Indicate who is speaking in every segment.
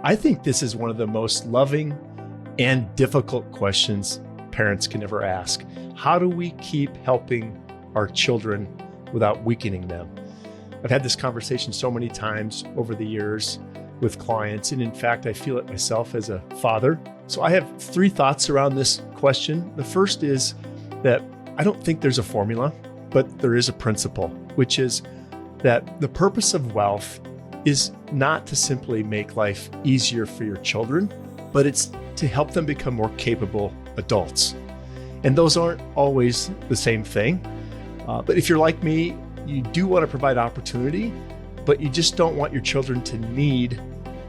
Speaker 1: I think this is one of the most loving and difficult questions parents can ever ask. How do we keep helping our children without weakening them? I've had this conversation so many times over the years with clients, and in fact, I feel it myself as a father. So I have three thoughts around this question. The first is that I don't think there's a formula, but there is a principle, which is that the purpose of wealth is not to simply make life easier for your children, but it's to help them become more capable adults. And those aren't always the same thing. But if you're like me, you do want to provide opportunity, but you just don't want your children to need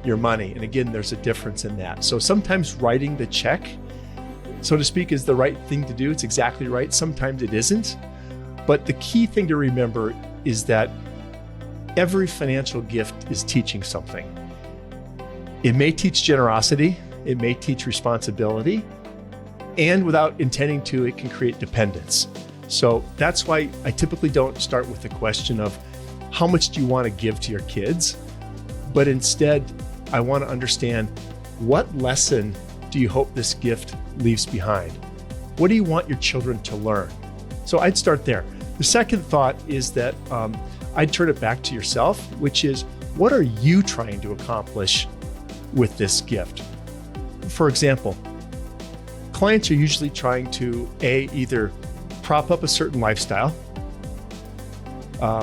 Speaker 1: your money. And again, there's a difference in that. So sometimes writing the check, so to speak, is the right thing to do. It's exactly right. Sometimes it isn't. But the key thing to remember is that every financial gift is teaching something. It may teach generosity, it may teach responsibility, and without intending to, it can create dependence. So that's why I typically don't start with the question of how much do you want to give to your kids, but instead I want to understand what lesson do you hope this gift leaves behind? What do you want your children to learn? So I'd start there. The second thought is that I'd turn it back to yourself, which is, what are you trying to accomplish with this gift? For example, clients are usually trying to either prop up a certain lifestyle.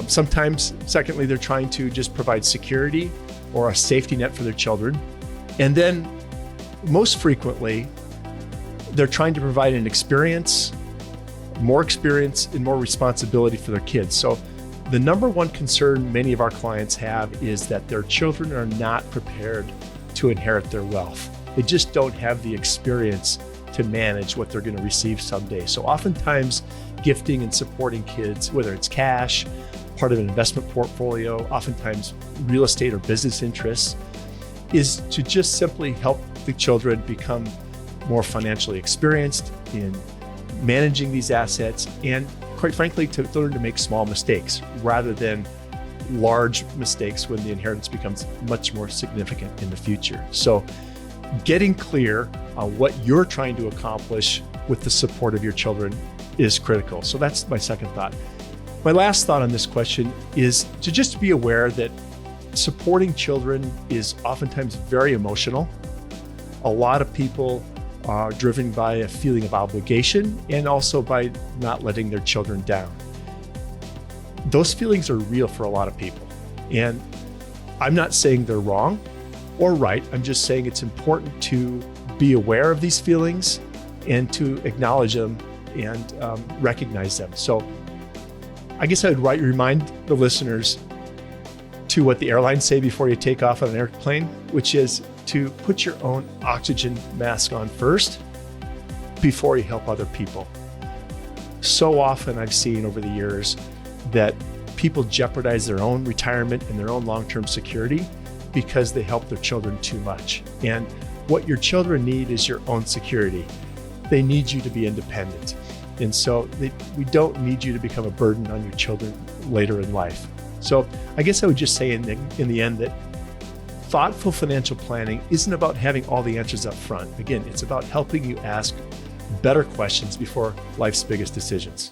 Speaker 1: Sometimes, secondly, they're trying to just provide security or a safety net for their children. And then most frequently, they're trying to provide an experience, and more responsibility for their kids. So the number one concern many of our clients have is that their children are not prepared to inherit their wealth. They just don't have the experience to manage what they're going to receive someday. So oftentimes, gifting and supporting kids, whether it's cash, part of an investment portfolio, oftentimes real estate or business interests, is to just simply help the children become more financially experienced in managing these assets, and quite frankly, to learn to make small mistakes rather than large mistakes when the inheritance becomes much more significant in the future. So getting clear on what you're trying to accomplish with the support of your children is critical. So that's my second thought. My last thought on this question is to just be aware that supporting children is oftentimes very emotional. A lot of people are driven by a feeling of obligation and also by not letting their children down. Those feelings are real for a lot of people. And I'm not saying they're wrong or right. I'm just saying it's important to be aware of these feelings and to acknowledge them and recognize them. So I guess I would remind the listeners to what the airlines say before you take off on an airplane, which is to put your own oxygen mask on first before you help other people. So often I've seen over the years that people jeopardize their own retirement and their own long-term security because they help their children too much. And what your children need is your own security. They need you to be independent. And so we don't need you to become a burden on your children later in life. So I guess I would just say in the end that thoughtful financial planning isn't about having all the answers up front. Again, it's about helping you ask better questions before life's biggest decisions.